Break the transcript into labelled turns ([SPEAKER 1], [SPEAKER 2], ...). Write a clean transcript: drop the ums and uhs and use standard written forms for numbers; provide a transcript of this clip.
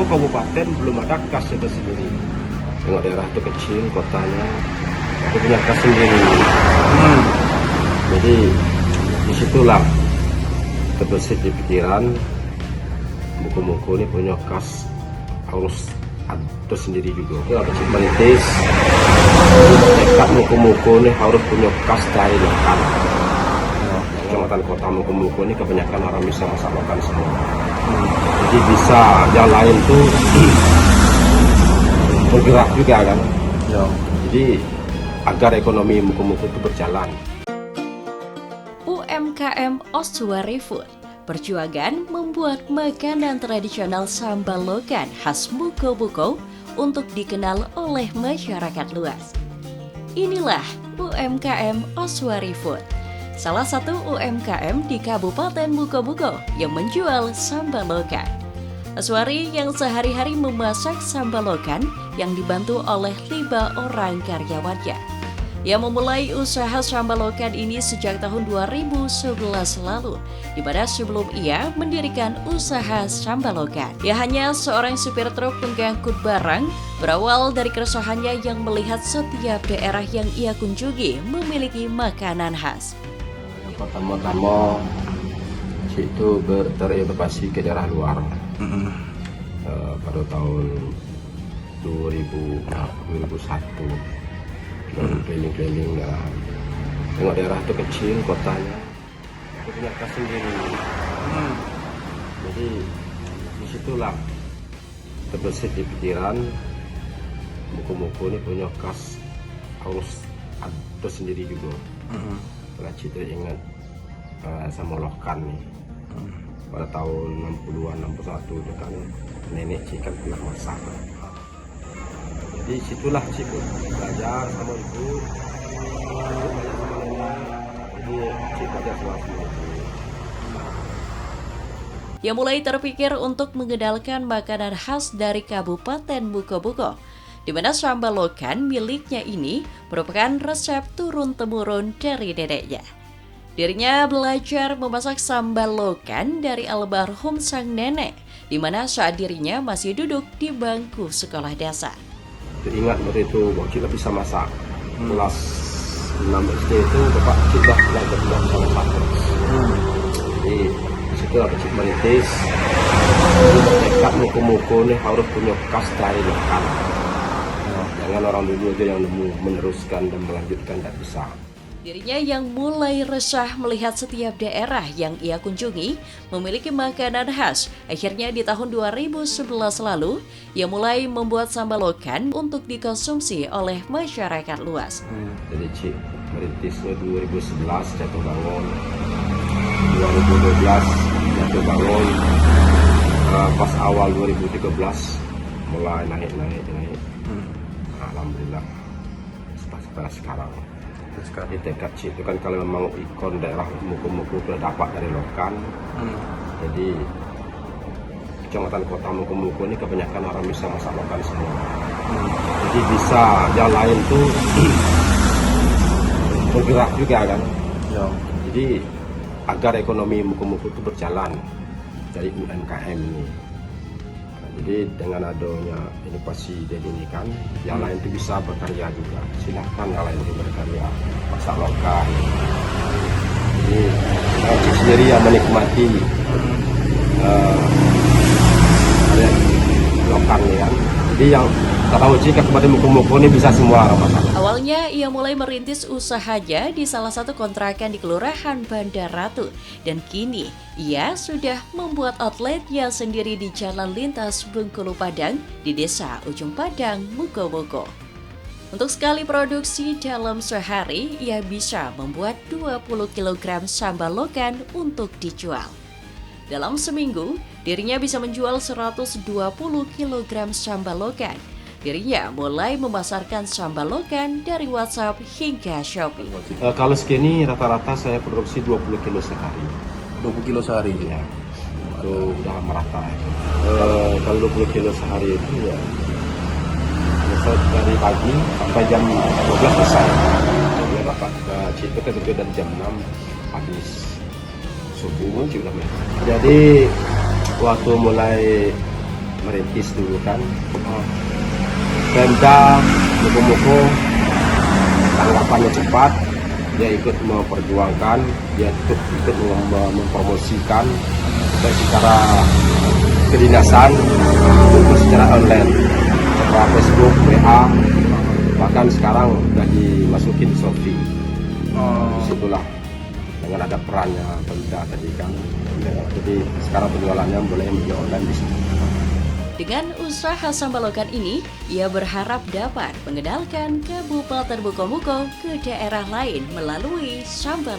[SPEAKER 1] Mukomuko kabupaten belum ada kas itu sendiri. Tengok daerah itu kecil, kotanya itu punya kas sendiri. Jadi disitulah terbesit di pikiran Mukomuko ini punya kas harus ada sendiri juga. Itu ada menitis dekat Mukomuko ini harus punya kas dari lokal. Kecamatan kota Mukomuko ini kebanyakan orang bisa masak lokal semua. Jadi bisa yang lain tuh bergerak juga kan. Jadi agar ekonomi Mukomuko itu berjalan.
[SPEAKER 2] UMKM Oswari Food perjuangan membuat makanan tradisional sambal lokan khas Mukomuko untuk dikenal oleh masyarakat luas. Inilah UMKM Oswari Food, salah satu UMKM di Kabupaten Mukomuko yang menjual sambal lokan. Oswari yang sehari-hari memasak sambal lokan yang dibantu oleh 5 orang karyawannya. Ia memulai usaha sambal lokan ini sejak tahun 2011 lalu, di mana sebelum ia mendirikan usaha sambal lokan. Ia hanya seorang supir truk pengangkut barang, berawal dari keresahannya yang melihat setiap daerah yang ia kunjungi memiliki makanan khas.
[SPEAKER 1] Pertama-tama itu terinovasi ke daerah luar. Pada tahun 2001 keliling-keliling daerah. Tengok daerah itu kecil, kotanya itu punya kas sendiri. Jadi disitulah terbesit di pikiran Mukomuko ini punya kas harus ada sendiri juga. Karena cita ingat sama lokan nih. Pada tahun 60-an, 61 itu kan nenek Cik kan pernah masak. Jadi situlah Cik belajar sama ibu. Jadi Cik belajar sama ibu.
[SPEAKER 2] Ia mulai terpikir untuk mengenalkan makanan khas dari Kabupaten Mukomuko, di mana sambal lokan miliknya ini merupakan resep turun-temurun dari neneknya. Dirinya belajar memasak sambal lokan dari almarhum sang nenek, di mana saat dirinya masih duduk di bangku sekolah dasar.
[SPEAKER 1] Ingat waktu itu bahwa kita bisa masak. Kelas 6 SD itu bapak kita belajar bisa masak. Jadi disitu ada Cik menitis dekat Mukomuko ini harus punya kas dari lokal. Jangan orang dulu aja yang meneruskan dan melanjutkan, tidak bisa.
[SPEAKER 2] Dirinya yang mulai resah melihat setiap daerah yang ia kunjungi memiliki makanan khas. Akhirnya di tahun 2011 lalu, ia mulai membuat sambal lokan untuk dikonsumsi oleh masyarakat luas.
[SPEAKER 1] Jadi Cik merintisnya 2011 jatuh bangun, 2012 jatuh bangun, pas awal 2013 mulai naik. Alhamdulillah setelah sekarang. Di tekad Cik itu kan kalau memang ikon daerah Mukomuko sudah dapat dari lokan. Jadi kecamatan kota Mukomuko ini kebanyakan orang bisa masak lokal semua. Jadi bisa yang lain tuh bergerak juga kan. Jadi agar ekonomi Mukomuko itu berjalan dari UMKM ini. Jadi dengan adanya inovasi ini kan, yang lain itu bisa berkarya juga. Silahkan yang lain itu berkarya, masak lokal. Jadi saya sendiri yang menikmati karya lokal ini kan. Jadi yang tak tahu jika kepada Mukomuko ini bisa semua orang masak.
[SPEAKER 2] Awalnya ia mulai merintis usahanya di salah satu kontrakan di Kelurahan Bandar Ratu, dan kini ia sudah membuat outletnya sendiri di Jalan Lintas Bengkulu Padang di Desa Ujung Padang, Mukomuko. Untuk sekali produksi dalam sehari, ia bisa membuat 20 kg sambal lokan untuk dijual. Dalam seminggu, dirinya bisa menjual 120 kg sambal lokan. Dirinya mulai memasarkan sambal lokan dari WhatsApp hingga Shopee.
[SPEAKER 1] Kalau segini rata-rata saya produksi 20 kilo sehari.
[SPEAKER 3] 20 kilo sehari
[SPEAKER 1] Ya, itu udah merata. Kalau 20 kilo sehari itu ya selesai dari pagi sampai jam 12 selesai. Dia dapat itu kan dari jam 6 habis subuh juga. Jadi waktu mulai merintis dulu kan. Pemda Muko-Muko tanggapannya cepat, dia ikut memperjuangkan, dia ikut mempromosikan baik secara kedinasan maupun secara online, secara Facebook, WA, bahkan sekarang sudah dimasukin di Shopee. Disitulah dengan ada perannya Pemda tadi kan. Jadi sekarang penjualannya boleh media online di situ.
[SPEAKER 2] Dengan usaha sambal lokan ini, ia berharap dapat mengenalkan Kabupaten Muko-Muko ke daerah lain melalui sambal